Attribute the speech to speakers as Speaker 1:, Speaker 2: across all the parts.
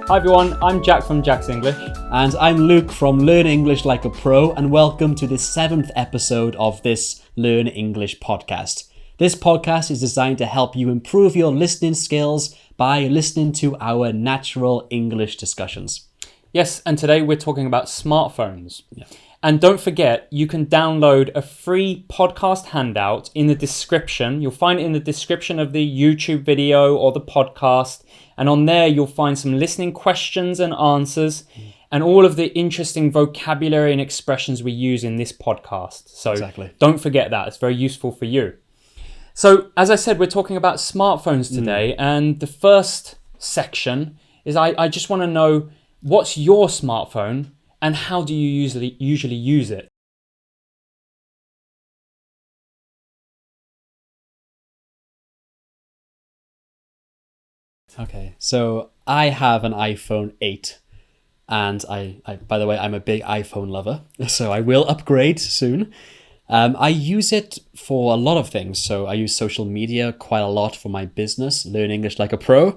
Speaker 1: Hi everyone, I'm Jack from Jack's English.
Speaker 2: And I'm Luke from Learn English Like a Pro, and welcome to the 7th episode of this Learn English podcast. This podcast is designed to help you improve your listening skills by listening to our natural English discussions.
Speaker 1: Yes, and today we're talking about smartphones.
Speaker 2: Yeah.
Speaker 1: And don't forget, you can download a free podcast handout in the description. You'll find it in the description of the YouTube video or the podcast. And on there, you'll find some listening questions and answers and all of the interesting vocabulary and expressions we use in this podcast. So Don't forget that. It's very useful for you. So as I said, we're talking about smartphones today. And the first section is I just want to know, what's your smartphone and how do you usually use it?
Speaker 2: Okay, so I have an iPhone 8, and I by the way, I'm a big iPhone lover, so I will upgrade soon. I use it for a lot of things. So I use social media quite a lot for my business, Learn English Like a Pro,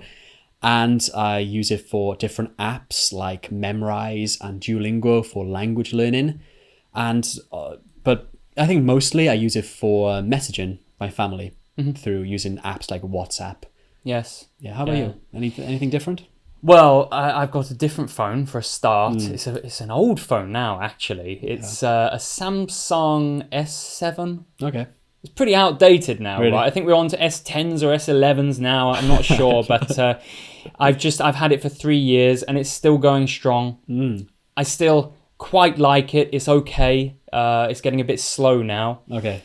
Speaker 2: and I use it for different apps like Memrise and Duolingo for language learning. And but I think mostly I use it for messaging my family through using apps like WhatsApp.
Speaker 1: Yes.
Speaker 2: Yeah. How about you? Anything different?
Speaker 1: Well, I've got a different phone for a start. It's an old phone now, actually. It's a Samsung S7.
Speaker 2: Okay.
Speaker 1: It's pretty outdated now,
Speaker 2: Really?
Speaker 1: right? I think we're on to S10s or S11s now. I'm not sure, but I've had it for 3 years and it's still going strong. I still quite like it. It's okay. It's getting a bit slow now.
Speaker 2: Okay.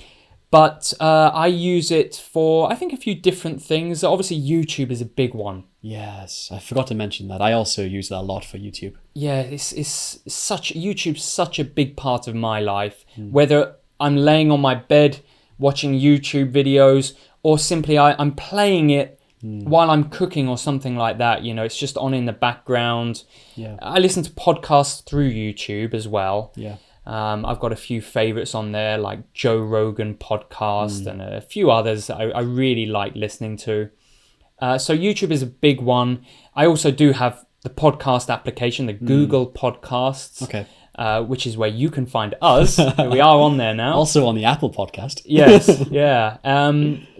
Speaker 1: But I use it for, I think, a few different things. Obviously, YouTube is a big one.
Speaker 2: Yes, I forgot to mention that. I also use that a lot for YouTube.
Speaker 1: Yeah, YouTube's such a big part of my life. Whether I'm laying on my bed watching YouTube videos or simply I'm playing it while I'm cooking or something like that. You know, it's just on in the background.
Speaker 2: Yeah.
Speaker 1: I listen to podcasts through YouTube as well.
Speaker 2: Yeah.
Speaker 1: I've got a few favorites on there, like Joe Rogan podcast and a few others that I really like listening to. So YouTube is a big one. I also do have the podcast application, the Google Podcasts, which is where you can find us. We are on there now.
Speaker 2: Also on the Apple podcast.
Speaker 1: Yes, yeah.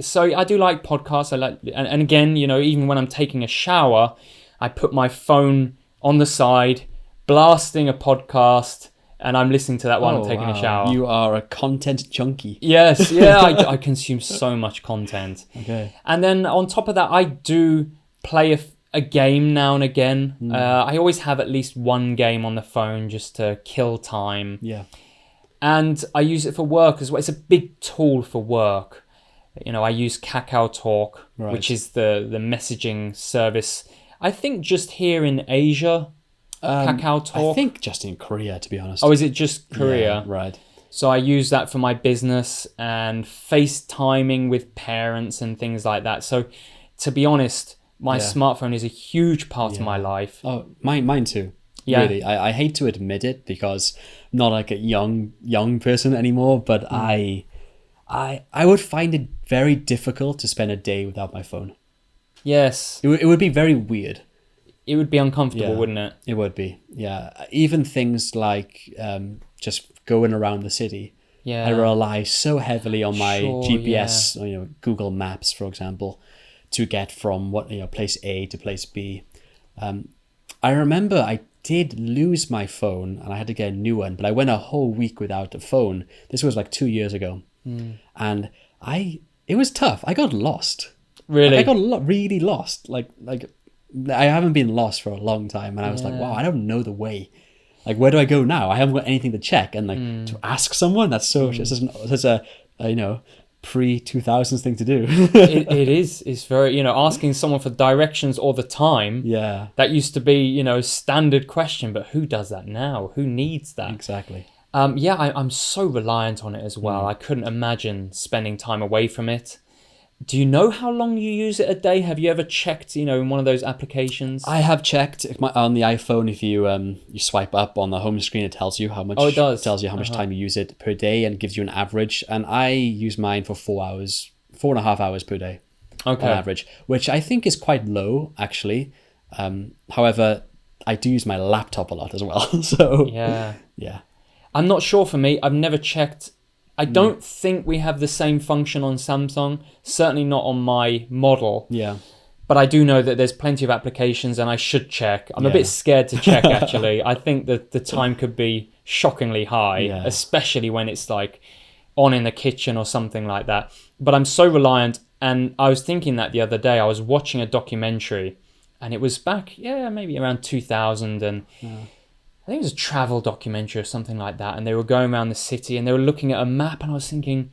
Speaker 1: So I do like podcasts. I like, and again, you know, even when I'm taking a shower, I put my phone on the side, blasting a podcast, and I'm listening to that while I'm taking a shower.
Speaker 2: You are a content junkie.
Speaker 1: Yes, yeah, I consume so much content.
Speaker 2: Okay.
Speaker 1: And then on top of that, I do play a game now and again. I always have at least one game on the phone just to kill time.
Speaker 2: Yeah.
Speaker 1: And I use it for work as well. It's a big tool for work. You know, I use Kakao Talk, which is the messaging service. I think just here in Asia, Kakao Talk.
Speaker 2: I think just in Korea, to be honest.
Speaker 1: Oh, is it just Korea?
Speaker 2: Yeah, right.
Speaker 1: So I use that for my business and FaceTiming with parents and things like that. So to be honest, my smartphone is a huge part of my life.
Speaker 2: Oh, mine too.
Speaker 1: Yeah.
Speaker 2: Really. I hate to admit it because I'm not like a young person anymore, but I would find it very difficult to spend a day without my phone.
Speaker 1: Yes.
Speaker 2: It would be very weird.
Speaker 1: It would be uncomfortable, wouldn't it?
Speaker 2: It would be, yeah. Even things like just going around the city.
Speaker 1: Yeah.
Speaker 2: I rely so heavily on my GPS, you know, Google Maps, for example, to get from place A to place B. I remember I did lose my phone and I had to get a new one, but I went a whole week without a phone. This was like 2 years ago, and it was tough. I got lost.
Speaker 1: Really?
Speaker 2: I got really lost. Like. I haven't been lost for a long time, and I was like, wow, I don't know the way. Like, where do I go now? I haven't got anything to check, and like to ask someone, that's such a pre-2000s thing to do.
Speaker 1: it is. It's very, asking someone for directions all the time.
Speaker 2: Yeah.
Speaker 1: That used to be, standard question, but who does that now? Who needs that?
Speaker 2: Exactly.
Speaker 1: I'm so reliant on it as well. I couldn't imagine spending time away from it. Do you know how long you use it a day? Have you ever checked, in one of those applications?
Speaker 2: I have checked on the iPhone. If you swipe up on the home screen, it tells you how much.
Speaker 1: Oh, it does.
Speaker 2: It tells you how much time you use it per day and gives you an average. And I use mine for 4 hours, 4.5 hours per day, on average, which I think is quite low, actually. However, I do use my laptop a lot as well. So
Speaker 1: Yeah.
Speaker 2: yeah.
Speaker 1: I'm not sure for me. I've never checked. I don't think we have the same function on Samsung. Certainly not on my model.
Speaker 2: Yeah.
Speaker 1: But I do know that there's plenty of applications and I should check. I'm a
Speaker 2: Yeah.
Speaker 1: bit scared to check, actually. I think that the time could be shockingly high,
Speaker 2: Yeah.
Speaker 1: especially when it's like on in the kitchen or something like that. But I'm so reliant. And I was thinking that the other day. I was watching a documentary and it was back, maybe around 2000. And I think it was a travel documentary or something like that. And they were going around the city and they were looking at a map. And I was thinking,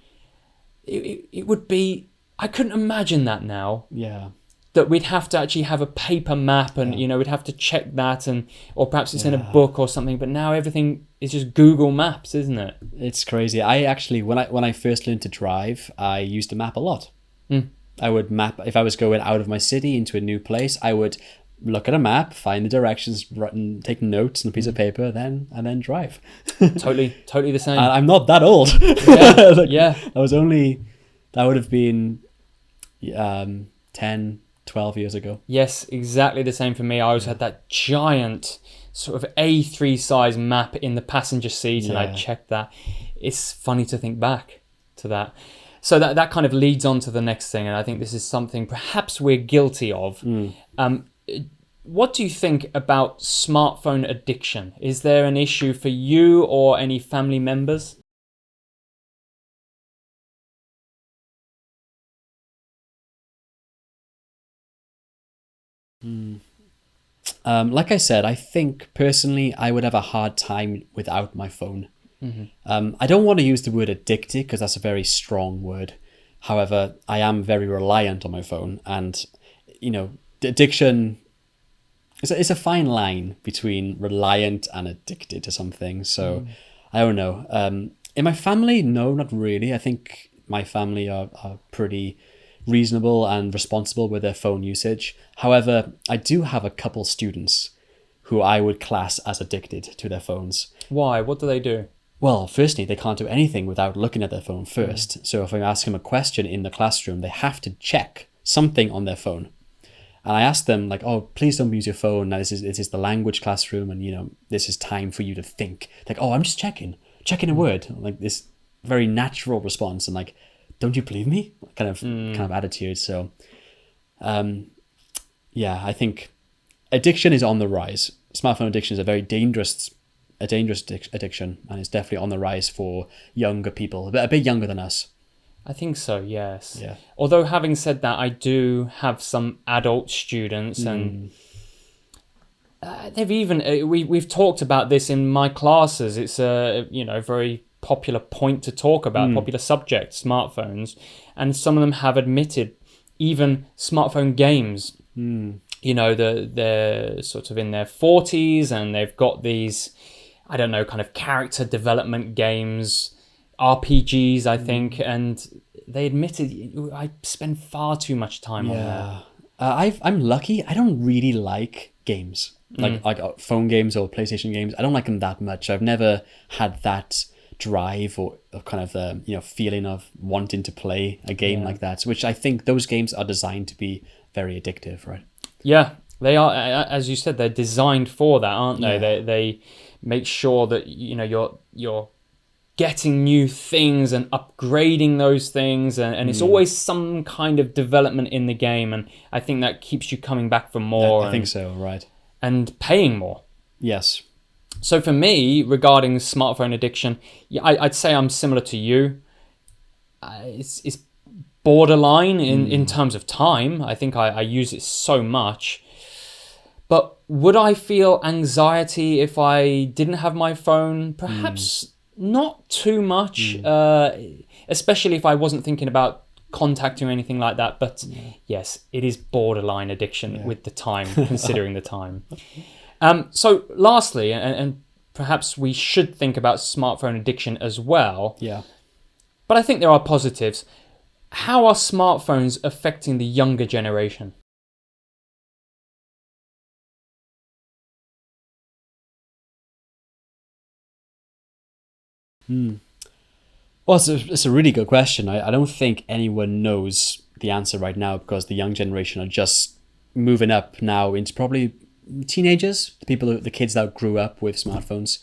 Speaker 1: it would be, I couldn't imagine that now.
Speaker 2: Yeah.
Speaker 1: That we'd have to actually have a paper map and, we'd have to check that or perhaps it's in a book or something. But now everything is just Google Maps, isn't it?
Speaker 2: It's crazy. I actually, when I first learned to drive, I used a map a lot. I would map, if I was going out of my city into a new place, I would look at a map, find the directions, take notes on a piece of paper, and then drive.
Speaker 1: Totally the same.
Speaker 2: I'm not that old.
Speaker 1: Yeah.
Speaker 2: That would have been 10, 12 years ago.
Speaker 1: Yes, exactly the same for me. I always had that giant sort of A3 size map in the passenger seat and I checked that. It's funny to think back to that. So that kind of leads on to the next thing, and I think this is something perhaps we're guilty of. What do you think about smartphone addiction? Is there an issue for you or any family members?
Speaker 2: Like I said, I think personally I would have a hard time without my phone. I don't want to use the word addicted because that's a very strong word. However, I am very reliant on my phone, and addiction is a fine line between reliant and addicted to something. So I don't know. In my family, no, not really. I think my family are pretty reasonable and responsible with their phone usage. However, I do have a couple students who I would class as addicted to their phones.
Speaker 1: Why? What do they do?
Speaker 2: Well, firstly, they can't do anything without looking at their phone first. So if I ask them a question in the classroom, they have to check something on their phone. And I asked them, like, oh, please don't use your phone. Now, this is the language classroom, and, this is time for you to think. Like, oh, I'm just checking a word. Like, this very natural response. And, like, don't you believe me? Kind of attitude. So, I think addiction is on the rise. Smartphone addiction is a very dangerous addiction, and it's definitely on the rise for younger people, a bit younger than us.
Speaker 1: I think so, yes.
Speaker 2: Yeah.
Speaker 1: Although having said that, I do have some adult students, and they've even we've talked about this in my classes. It's a very popular point to talk about, popular subject, smartphones, and some of them have admitted even smartphone games. They're sort of in their 40s and they've got these, I don't know, kind of character development games, RPGs, I think, and they admitted I spend far too much time on that.
Speaker 2: I'm lucky. I don't really like games, like phone games or PlayStation games. I don't like them that much. I've never had that drive or kind of feeling of wanting to play a game like that, which I think those games are designed to be very addictive, right?
Speaker 1: Yeah, they are. As you said, they're designed for that, aren't they?
Speaker 2: Yeah.
Speaker 1: They make sure that you're getting new things and upgrading those things, and it's always some kind of development in the game, and I think that keeps you coming back for more.
Speaker 2: I think so, right?
Speaker 1: And paying more.
Speaker 2: Yes.
Speaker 1: So for me, regarding smartphone addiction, I'd say I'm similar to you. It's borderline in terms of time. I think I use it so much. But would I feel anxiety if I didn't have my phone? Perhaps not too much, especially if I wasn't thinking about contacting or anything like that. But yes, it is borderline addiction with the time, considering the time. So lastly, and perhaps we should think about smartphone addiction as well.
Speaker 2: Yeah.
Speaker 1: But I think there are positives. How are smartphones affecting the younger generation?
Speaker 2: Well, it's a really good question. I don't think anyone knows the answer right now because the young generation are just moving up now into probably teenagers, the kids that grew up with smartphones.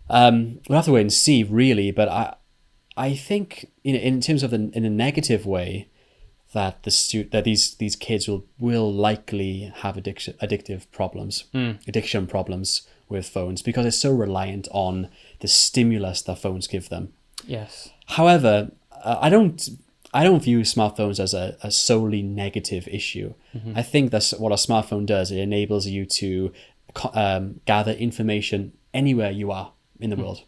Speaker 2: We'll have to wait and see, really. But I think in terms of in a negative way, that these kids will likely have addiction problems with phones, because it's so reliant on the stimulus that phones give them.
Speaker 1: Yes.
Speaker 2: However, I don't view smartphones as a solely negative issue. I think that's what a smartphone does. It enables you to gather information anywhere you are in the world.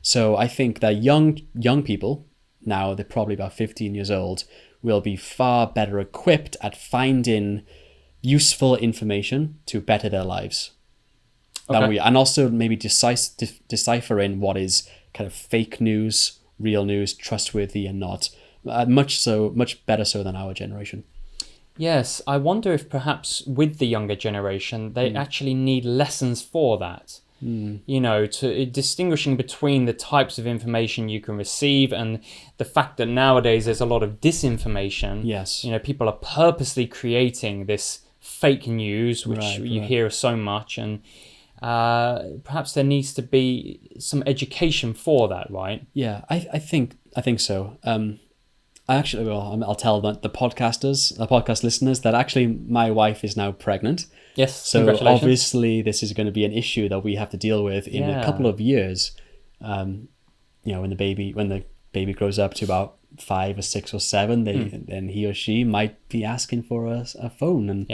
Speaker 2: So I think that young people, now they're probably about 15 years old, will be far better equipped at finding useful information to better their lives.
Speaker 1: Okay.
Speaker 2: And also maybe deciphering what is kind of fake news, real news, trustworthy and not. Much better so than our generation.
Speaker 1: Yes, I wonder if perhaps with the younger generation, they actually need lessons for that. You know, to distinguishing between the types of information you can receive and the fact that nowadays there's a lot of disinformation.
Speaker 2: Yes.
Speaker 1: You know, people are purposely creating this fake news, which you hear so much, and perhaps there needs to be some education for that, right?
Speaker 2: Yeah, I think so. I'll tell the podcast listeners that actually my wife is now pregnant.
Speaker 1: Yes,
Speaker 2: so
Speaker 1: congratulations.
Speaker 2: Obviously this is going to be an issue that we have to deal with in a couple of years. When the baby grows up to about 5 or 6 or 7, then he or she might be asking for a phone, and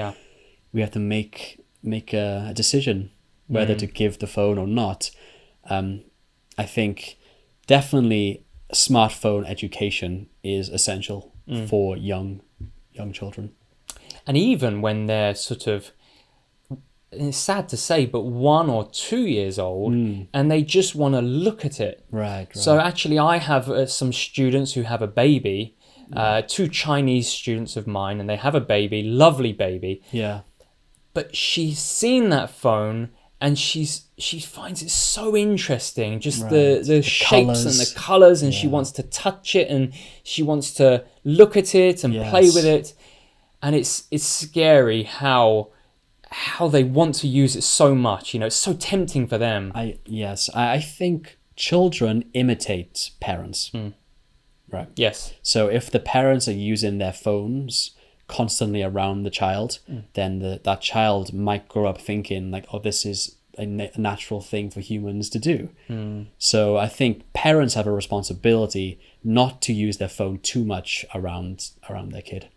Speaker 2: we have to make a decision whether to give the phone or not. I think definitely smartphone education is essential for young children.
Speaker 1: And even when they're sort of, it's sad to say, but 1 or 2 years old, and they just want to look at it.
Speaker 2: Right.
Speaker 1: So actually I have some students who have a baby, 2 Chinese students of mine, and they have a baby, lovely baby.
Speaker 2: Yeah.
Speaker 1: But she's seen that phone, and she finds it so interesting, just the shapes and the colors, and she wants to touch it, and she wants to look at it and play with it. And it's scary how they want to use it so much. You know, it's so tempting for them.
Speaker 2: I think children imitate parents. Right.
Speaker 1: Yes.
Speaker 2: So if the parents are using their phones constantly around the child, then that child might grow up thinking like, oh, this is a natural thing for humans to do. So I think parents have a responsibility not to use their phone too much around their kid.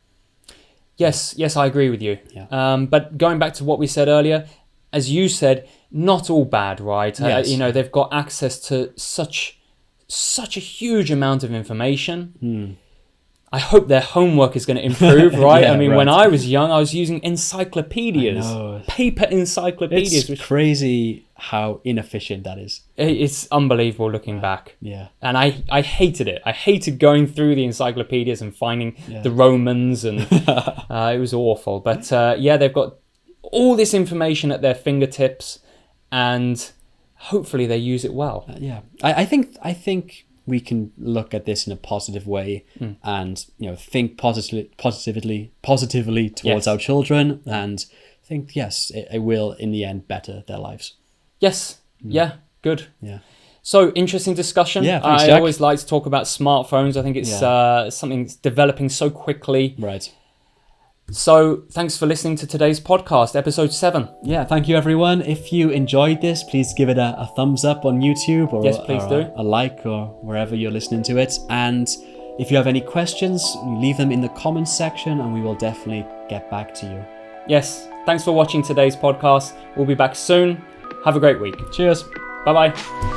Speaker 1: Yes, I agree with you.
Speaker 2: Yeah.
Speaker 1: But going back to what we said earlier, as you said, not all bad, right?
Speaker 2: Yes.
Speaker 1: They've got access to such a huge amount of information. I hope their homework is going to improve, right? When I was young, I was using encyclopedias, paper encyclopedias.
Speaker 2: It's crazy how inefficient that is.
Speaker 1: It's unbelievable looking back.
Speaker 2: Yeah.
Speaker 1: And I hated it. I hated going through the encyclopedias and finding the Romans, and it was awful. But they've got all this information at their fingertips, and hopefully they use it well.
Speaker 2: I think we can look at this in a positive way, and think positively towards our children, and think it will in the end better their lives.
Speaker 1: Yes. Yeah. Good.
Speaker 2: Yeah.
Speaker 1: So interesting discussion.
Speaker 2: Yeah, thanks,
Speaker 1: I
Speaker 2: Jack.
Speaker 1: always like to talk about smartphones. I think it's something that's developing so quickly.
Speaker 2: Right.
Speaker 1: So thanks for listening to today's podcast, episode 7.
Speaker 2: Yeah, thank you everyone. If you enjoyed this, please give it a thumbs up on YouTube, or,
Speaker 1: Yes, please do.
Speaker 2: a like, or wherever you're listening to it. And if you have any questions, leave them in the comments section and we will definitely get back to you.
Speaker 1: Yes, thanks for watching today's podcast. We'll be back soon. Have a great week.
Speaker 2: Cheers.
Speaker 1: Bye-bye.